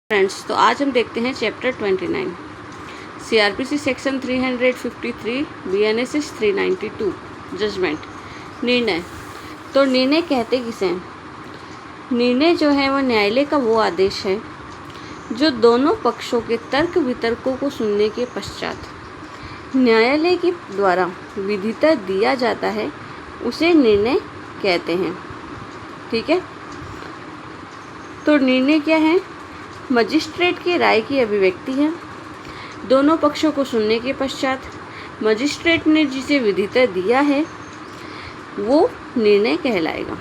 Friends, तो आज हम देखते हैं chapter 29 CrPC section 353 BNSS 392 judgement निर्णय। तो निर्णय कहते किसे हैं? निर्णय जो है वह न्यायालय का वो आदेश है जो दोनों पक्षों के तर्क वितर्कों को सुनने के पश्चात न्यायालय के द्वारा विधिता दिया जाता है, उसे निर्णय कहते हैं। ठीक है, तो निर्णय क्या है? मजिस्ट्रेट की राय की अभिव्यक्ति है। दोनों पक्षों को सुनने के पश्चात मजिस्ट्रेट ने जिसे विधिता दिया है वो निर्णय कहलाएगा।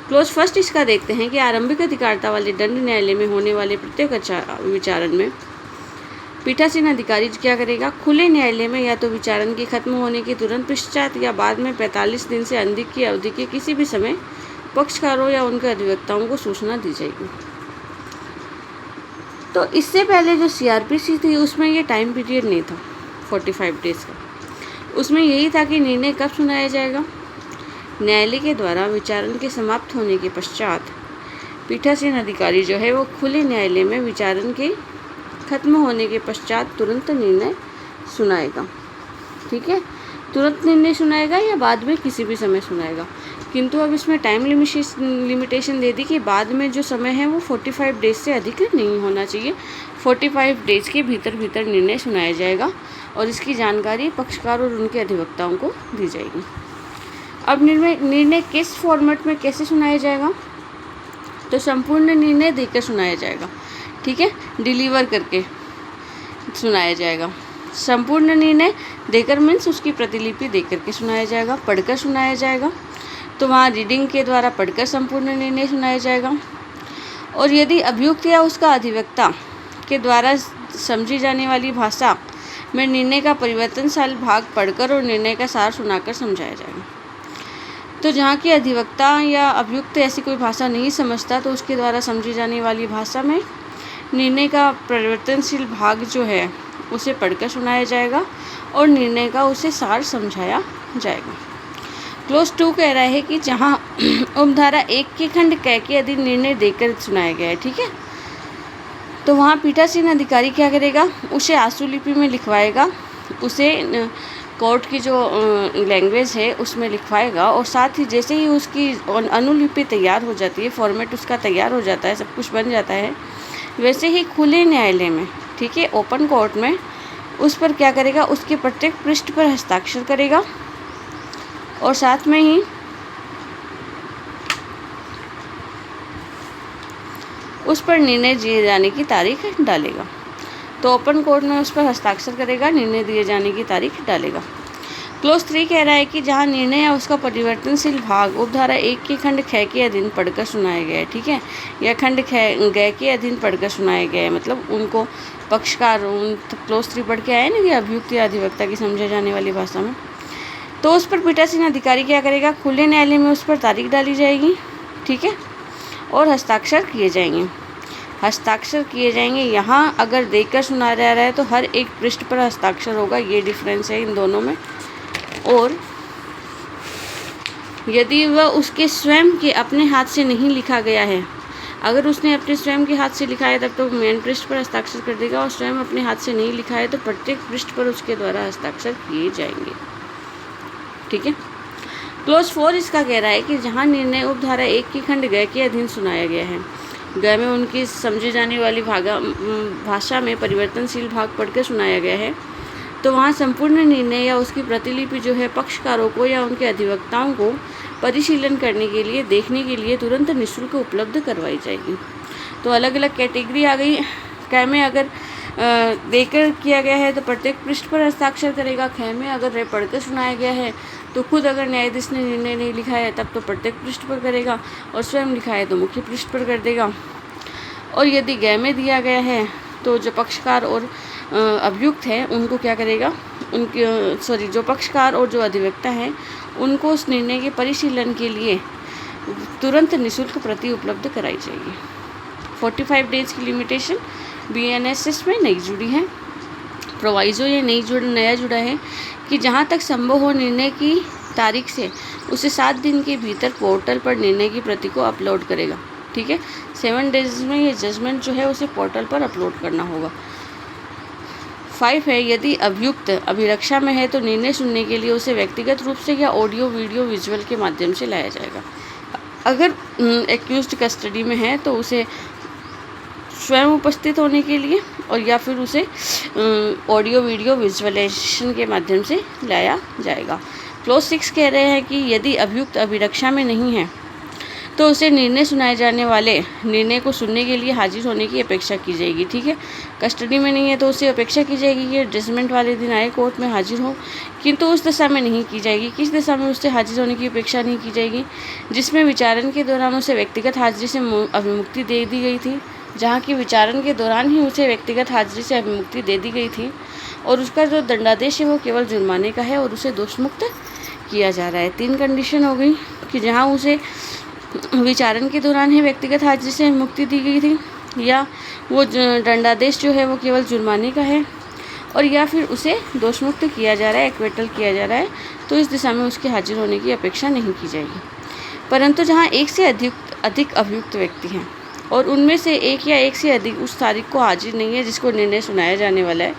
क्लोज फर्स्ट इसका देखते हैं कि आरंभिक अधिकारिता वाले दंड न्यायालय में होने वाले प्रत्येक विचारण में पीठासीन अधिकारी क्या करेगा? खुले न्यायालय में या तो विचारण के खत्म होने के तुरंत पश्चात या बाद में 45 दिन से अधिक की अवधि के किसी भी समय पक्षकारों या उनके अधिवक्ताओं को सूचना दी जाएगी। तो इससे पहले जो सीआरपीसी थी उसमें ये टाइम पीरियड नहीं था 45 डेज का। उसमें यही था कि निर्णय कब सुनाया जाएगा? न्यायालय के द्वारा विचारण के समाप्त होने के पश्चात पीठासीन अधिकारी जो है वो खुले न्यायालय में विचारण के खत्म होने के पश्चात तुरंत निर्णय सुनाएगा। ठीक है, तुरंत निर्णय सुनाएगा या बाद में किसी भी समय सुनाएगा, किंतु अब इसमें टाइम लिमिटेशन दे दी कि बाद में जो समय है वो 45 डेज से अधिक नहीं होना चाहिए। 45 डेज के भीतर निर्णय सुनाया जाएगा और इसकी जानकारी पक्षकार और उनके अधिवक्ताओं को दी जाएगी। अब निर्णय किस फॉर्मेट में कैसे सुनाया जाएगा? तो संपूर्ण निर्णय देकर सुनाया जाएगा। ठीक है, डिलीवर करके सुनाया जाएगा। संपूर्ण निर्णय देकर मीन्स उसकी प्रतिलिपि देकर के सुनाया जाएगा, पढ़कर सुनाया जाएगा। तो वहाँ रीडिंग के द्वारा पढ़कर संपूर्ण निर्णय सुनाया जाएगा। और यदि अभियुक्त या उसका अधिवक्ता के द्वारा समझी जाने वाली भाषा में निर्णय का परिवर्तनशील भाग पढ़कर और निर्णय का सार सुनाकर समझाया जाएगा। तो जहाँ की अधिवक्ता या अभियुक्त ऐसी कोई भाषा नहीं समझता तो उसके द्वारा समझी जाने वाली भाषा में निर्णय का परिवर्तनशील भाग जो है उसे पढ़कर सुनाया जाएगा और निर्णय का उसे सार समझाया जाएगा। क्लोज 2 कह रहा है कि जहाँ उपधारा 1 के खंड क के अधीन निर्णय देकर सुनाया गया है। ठीक है, तो वहाँ पीठासीन अधिकारी क्या करेगा? उसे आशुलिपि में लिखवाएगा, उसे कोर्ट की जो लैंग्वेज है उसमें लिखवाएगा और साथ ही जैसे ही उसकी अनुलिपि तैयार हो जाती है, फॉर्मेट उसका तैयार हो जाता है, सब कुछ बन जाता है, वैसे ही खुले न्यायालय में, ठीक है, ओपन कोर्ट में उस पर क्या करेगा? उसके प्रत्येक पृष्ठ पर हस्ताक्षर करेगा और साथ में ही उस पर निर्णय दिए जाने की तारीख डालेगा। तो ओपन कोर्ट में उस पर हस्ताक्षर करेगा, निर्णय दिए जाने की तारीख डालेगा। क्लोज 3 कह रहा है कि जहां निर्णय या उसका परिवर्तनशील भाग उपधारा 1 के खंड ख के अधीन पढ़कर सुनाया गया है, ठीक है, या खंड ग के अधीन पढ़कर सुनाया गया है, मतलब उनको पक्षकार क्लोज 3 पढ़ के आए ना कि अभियुक्त या अधिवक्ता की समझे जाने वाली भाषा में, तो उस पर पीठासीन अधिकारी क्या करेगा? खुले न्यायालय में उस पर तारीख डाली जाएगी, ठीक है, और हस्ताक्षर किए जाएंगे। यहाँ अगर देखकर सुनाया जा रहा है तो हर एक पृष्ठ पर हस्ताक्षर होगा, ये डिफरेंस है इन दोनों में। और यदि वह उसके स्वयं के अपने हाथ से नहीं लिखा गया है, अगर उसने अपने स्वयं के हाथ से लिखा है तब तो मेन पृष्ठ पर हस्ताक्षर कर देगा, और स्वयं अपने हाथ से नहीं लिखा है तो प्रत्येक पृष्ठ पर उसके द्वारा हस्ताक्षर किए जाएंगे। ठीक है, क्लोज 4 इसका कह रहा है कि जहाँ निर्णय उपधारा 1 की खंड ग के अधीन सुनाया गया है, ग में उनकी समझी जाने वाली भाषा में परिवर्तनशील भाग पढ़कर सुनाया गया है, तो वहाँ संपूर्ण निर्णय या उसकी प्रतिलिपि जो है पक्षकारों को या उनके अधिवक्ताओं को परिशीलन करने के लिए, देखने के लिए तुरंत निःशुल्क उपलब्ध करवाई जाएगी। तो अलग अलग कैटेगरी आ गई। क में अगर देकर किया गया है तो प्रत्येक पृष्ठ पर हस्ताक्षर करेगा। ख में अगर पढ़कर सुनाया गया है तो खुद अगर न्यायाधीश ने निर्णय नहीं लिखा है तब तो प्रत्येक पृष्ठ पर करेगा, और स्वयं लिखा है तो मुख्य पृष्ठ पर कर देगा। और यदि ग में दिया गया है तो जो पक्षकार और अभियुक्त है उनको क्या करेगा? जो पक्षकार और जो अधिवक्ता हैं उनको उस निर्णय के परिशीलन के लिए तुरंत निःशुल्क प्रति उपलब्ध कराई जाएगी। 45 डेज की लिमिटेशन बीएनएसएस में नई जुड़ी है। प्रोवाइजो ये नया जुड़ा है कि जहाँ तक संभव हो निर्णय की तारीख से उसे 7 दिन के भीतर पोर्टल पर निर्णय की प्रति को अपलोड करेगा। ठीक है, 7 डेज में ये जजमेंट जो है उसे पोर्टल पर अपलोड करना होगा। 5 है, यदि अभियुक्त अभिरक्षा में है तो निर्णय सुनने के लिए उसे व्यक्तिगत रूप से या ऑडियो वीडियो विजुअल के माध्यम से लाया जाएगा। अगर एक्यूज्ड कस्टडी में है तो उसे स्वयं उपस्थित होने के लिए और या फिर उसे ऑडियो वीडियो विजुअलाइजेशन के माध्यम से लाया जाएगा। क्लॉज 6 कह रहे हैं कि यदि अभियुक्त अभिरक्षा में नहीं है तो उसे निर्णय सुनाए जाने वाले निर्णय को सुनने के लिए हाजिर होने की अपेक्षा की जाएगी। ठीक है, कस्टडी में नहीं है तो उसे अपेक्षा की जाएगी कि जजमेंट वाले दिन आए कोर्ट में हाजिर हो, किंतु उस दशा में नहीं की जाएगी। किस दशा में उससे हाजिर होने की अपेक्षा नहीं की जाएगी? जिसमें विचारण के दौरान उसे व्यक्तिगत हाजिरी से अभिमुक्ति दे दी गई थी, जहाँ की विचारण के दौरान ही उसे व्यक्तिगत हाजिरी से अभिमुक्ति दे दी गई थी और उसका जो दंडादेश है वो केवल जुर्माने का है और उसे दोषमुक्त किया जा रहा है। 3 कंडीशन हो गई कि जहाँ उसे विचारण के दौरान ही व्यक्तिगत हाजिरी से मुक्ति दी गई थी, या वो दंडादेश जो है वो केवल जुर्माने का है, और या फिर उसे दोषमुक्त किया जा रहा है, एक्वेटल किया जा रहा है, तो इस दिशा में उसके हाजिर होने की अपेक्षा नहीं की जाएगी। परंतु जहाँ एक से अधिक अभियुक्त व्यक्ति हैं और उनमें से एक या एक से अधिक उस तारीख को हाजिर नहीं है जिसको निर्णय सुनाया जाने वाला है,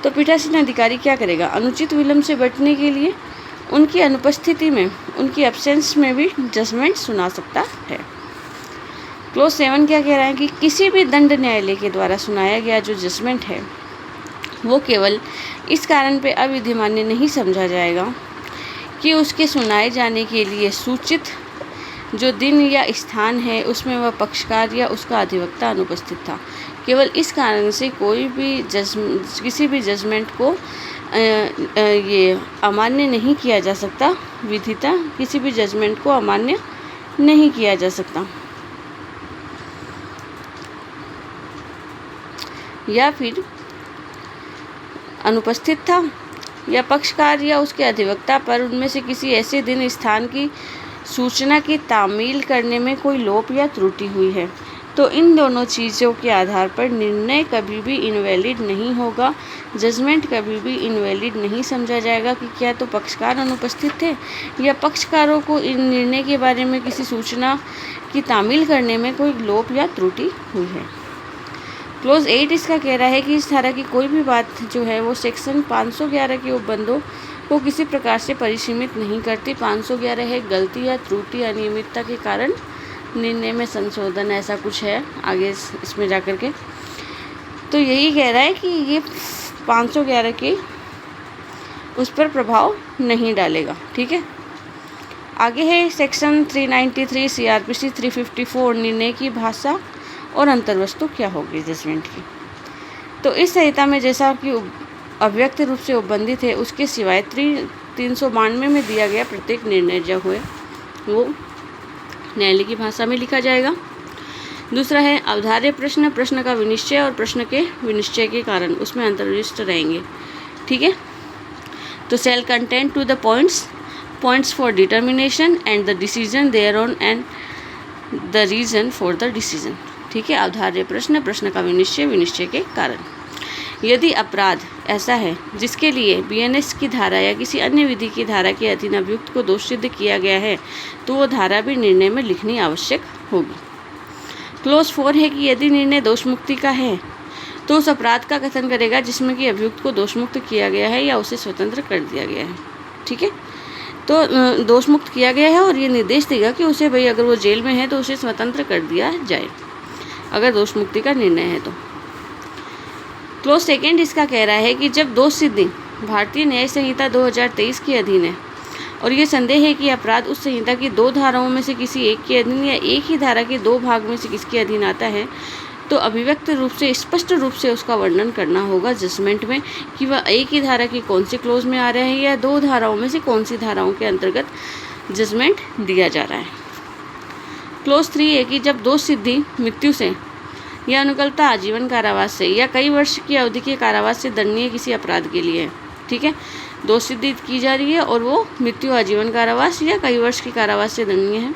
तो पीठासीन अधिकारी क्या करेगा? अनुचित विलंब से बचने के लिए उनकी अनुपस्थिति में, उनकी एब्सेंस में भी जजमेंट सुना सकता है। क्लॉज 7 क्या कह रहा है कि किसी भी दंड न्यायालय के द्वारा सुनाया गया जो जजमेंट है वो केवल इस कारण पे अविधिमान्य नहीं समझा जाएगा कि उसके सुनाए जाने के लिए सूचित जो दिन या स्थान है उसमें वह पक्षकार या उसका अधिवक्ता अनुपस्थित था। केवल इस कारण से कोई भी किसी भी जजमेंट को ये अमान्य नहीं किया जा सकता, विधिता किसी भी जजमेंट को अमान्य नहीं किया जा सकता। या फिर अनुपस्थित था या पक्षकार या उसके अधिवक्ता पर उनमें से किसी ऐसे दिन स्थान की सूचना की तामील करने में कोई लोप या त्रुटि हुई है, तो इन दोनों चीज़ों के आधार पर निर्णय कभी भी इनवैलिड नहीं होगा। जजमेंट कभी भी इनवैलिड नहीं समझा जाएगा कि क्या तो पक्षकार अनुपस्थित थे या पक्षकारों को इन निर्णय के बारे में किसी सूचना की तामील करने में कोई लोप या त्रुटि हुई है। क्लॉज 8 इसका कह रहा है कि इस धारा की कोई भी बात जो है वो सेक्शन 511 के उपबंधों को किसी प्रकार से परिसीमित नहीं करती। 511 है गलती या त्रुटि अनियमितता के कारण निर्णय में संशोधन, ऐसा कुछ है आगे इसमें जाकर के। तो यही कह रहा है कि ये 511 के उस पर प्रभाव नहीं डालेगा। ठीक है, आगे है सेक्शन 393 CRPC 354 निर्णय की भाषा और अंतर्वस्तु क्या होगी जजमेंट की। तो इस संहिता में जैसा कि अव्यक्त रूप से उपबंधित है उसके सिवाय 392 में दिया गया प्रत्येक निर्णय जो हुए वो न्यायालय की भाषा में लिखा जाएगा। दूसरा है अवधार्य प्रश्न, प्रश्न का विनिश्चय और प्रश्न के विनिश्चय के कारण उसमें अंतर्विष्ट रहेंगे। ठीक है, तो shall contain to the points for determination and the decision thereon and the reason for the decision. ठीक है, अवधार्य प्रश्न, प्रश्न का विनिश्चय, विनिश्चय के कारण। यदि अपराध ऐसा है जिसके लिए BNS की धारा या किसी अन्य विधि की धारा के अधीन अभियुक्त को दोष सिद्ध किया गया है तो वो धारा भी निर्णय में लिखनी आवश्यक होगी। क्लॉज 4 है कि यदि निर्णय दोष मुक्ति का है तो उस अपराध का कथन करेगा जिसमें कि अभियुक्त को दोष मुक्त किया गया है या उसे स्वतंत्र कर दिया गया है। ठीक है, तो दोष मुक्त किया गया है और ये निर्देश देगा कि उसे भाई अगर वो जेल में है तो उसे स्वतंत्र कर दिया जाए अगर दोष मुक्ति का निर्णय है तो। क्लॉज 2 इसका कह रहा है कि जब दोष सिद्धि भारतीय न्याय संहिता 2023 के अधीन है और ये संदेह है कि अपराध उस संहिता की 2 धाराओं में से किसी एक के अधीन या एक ही धारा के 2 भाग में से किसके अधीन आता है, तो अभिव्यक्त रूप से स्पष्ट रूप से उसका वर्णन करना होगा जजमेंट में कि वह एक ही धारा की कौन सी क्लॉज में आ रहा है या 2 धाराओं में से कौन सी धाराओं के अंतर्गत जजमेंट दिया जा रहा है। क्लॉज 3 है कि जब दोष सिद्धि मृत्यु से या अनुकल्पता आजीवन कारावास से या कई वर्ष की अवधि के कारावास से दंडनीय किसी अपराध के लिए है। ठीक है, दोष सिद्धि की जा रही है और वो मृत्यु, आजीवन कारावास या कई वर्ष के कारावास से दंडनीय है,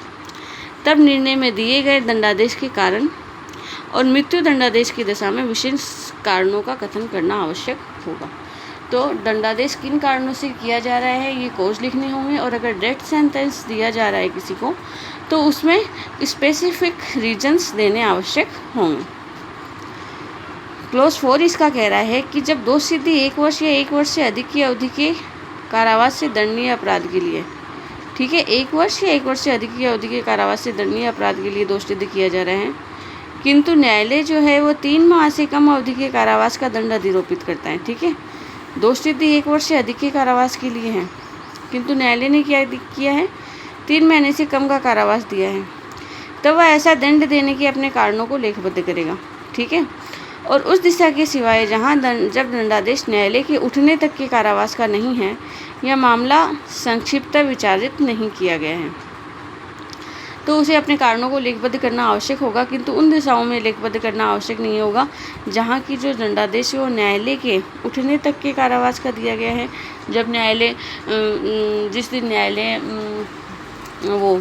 तब निर्णय में दिए गए दंडादेश के कारण और मृत्यु दंडादेश की दशा में विशेष कारणों का कथन करना आवश्यक होगा। तो दंडादेश किन कारणों से किया जा रहा है ये कोज लिखने होंगे, और अगर डेथ सेंटेंस दिया जा रहा है किसी को तो उसमें स्पेसिफिक रीजंस देने आवश्यक होंगे। क्लॉज 4 इसका कह रहा है कि जब दोषसिद्धि 1 वर्ष या 1 वर्ष से अधिक की अवधि के कारावास से दंडनीय अपराध के लिए, ठीक है, 1 वर्ष या 1 वर्ष से अधिक की अवधि के कारावास से दंडनीय अपराध के लिए दोष सिद्ध किया जा रहा है, किंतु न्यायालय जो है वो 3 माह से कम अवधि के कारावास का दंड अधिरोपित करता है। ठीक है, दोष सिद्धि 1 वर्ष से अधिक के कारावास के लिए है, किंतु न्यायालय ने क्या किया है, 3 महीने से कम का कारावास दिया है, तो वह ऐसा दंड देने के अपने कारणों को लेखबद्ध करेगा। ठीक है, और उस दिशा के सिवाय जहाँ जब दंडादेश न्यायालय के उठने तक के कारावास का नहीं है या मामला संक्षिप्त विचारित नहीं किया गया है, तो उसे अपने कारणों को लेखबद्ध करना आवश्यक होगा, किंतु उन दिशाओं में लेखबद्ध करना आवश्यक नहीं होगा जहाँ की जो दंडादेश है वो न्यायालय के उठने तक के कारावास का दिया गया है। जब न्यायालय जिस दिन न्यायालय वो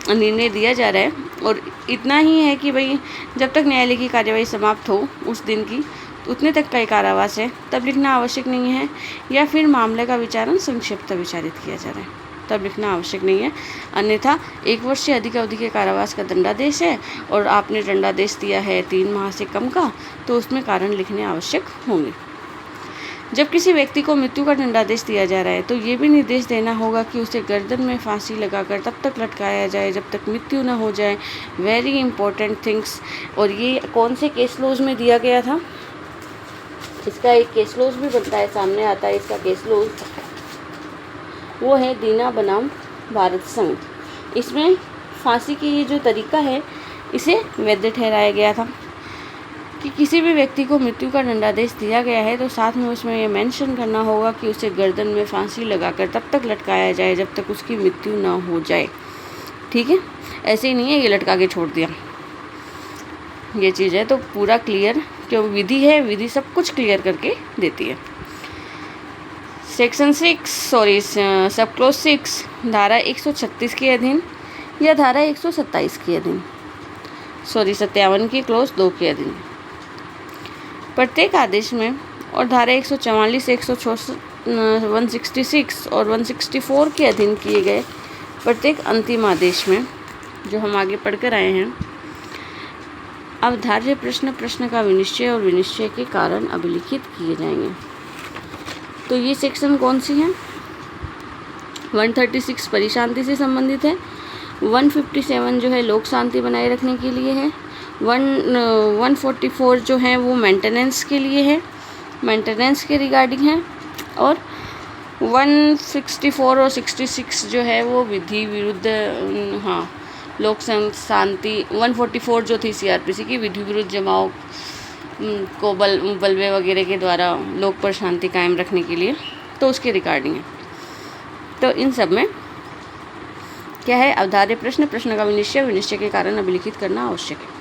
निर्णय दिया जा रहा है, और इतना ही है कि भाई जब तक न्यायालय की कार्यवाही समाप्त हो उस दिन की उतने तक का ही कारावास है, तब लिखना आवश्यक नहीं है, या फिर मामले का विचारण संक्षिप्त विचारित किया जा रहा है तब लिखना आवश्यक नहीं है। अन्यथा 1 वर्ष से अधिक अवधि के कारावास का दंडादेश है और आपने दंडादेश दिया है 3 माह से कम का, तो उसमें कारण लिखने आवश्यक होंगे। जब किसी व्यक्ति को मृत्यु का दंडादेश दिया जा रहा है तो ये भी निर्देश देना होगा कि उसे गर्दन में फांसी लगाकर तब तक लटकाया जाए जब तक मृत्यु न हो जाए। Very important things. और ये कौन से केस लॉज में दिया गया था, इसका एक केस लॉज भी बनता है, सामने आता है इसका केस लॉज, वो है दीना बनाम भारत संघ। इसमें फांसी की ये जो तरीका है इसे वैध ठहराया गया था कि किसी भी व्यक्ति को मृत्यु का दंडादेश दिया गया है तो साथ में उसमें ये मेंशन करना होगा कि उसे गर्दन में फांसी लगाकर तब तक लटकाया जाए जब तक उसकी मृत्यु ना हो जाए। ठीक है, ऐसे ही नहीं है ये लटका के छोड़ दिया, ये चीज़ है तो पूरा क्लियर, क्यों विधि है, विधि सब कुछ क्लियर करके देती है। सेक्शन 6 सब क्लोज 6 धारा 136 के अधीन या धारा 127 के अधीन 57 की क्लोज 2 के अधीन प्रत्येक आदेश में और धारा 144, 166, 166 और 164 के अधीन किए गए प्रत्येक अंतिम आदेश में जो हम आगे पढ़कर आए हैं, अवधार्य प्रश्न का विनिश्चय और विनिश्चय के कारण अभिलिखित किए जाएंगे। तो ये सेक्शन कौन सी है, 136 परिशांति से संबंधित है, 157 जो है लोक शांति बनाए रखने के लिए है, 144 जो है वो मेंटेनेंस के लिए है, मेंटेनेंस के रिगार्डिंग है, और 164 और 66 जो है वो विधि विरुद्ध, हाँ लोक शांति, 144 जो थी सीआरपीसी की विधि विरुद्ध जमाव को बलवे वगैरह के द्वारा लोक पर शांति कायम रखने के लिए, तो उसके रिगार्डिंग है। तो इन सब में क्या है, अवधार्य प्रश्न का विनिश्चय के कारण अभिलिखित करना आवश्यक है।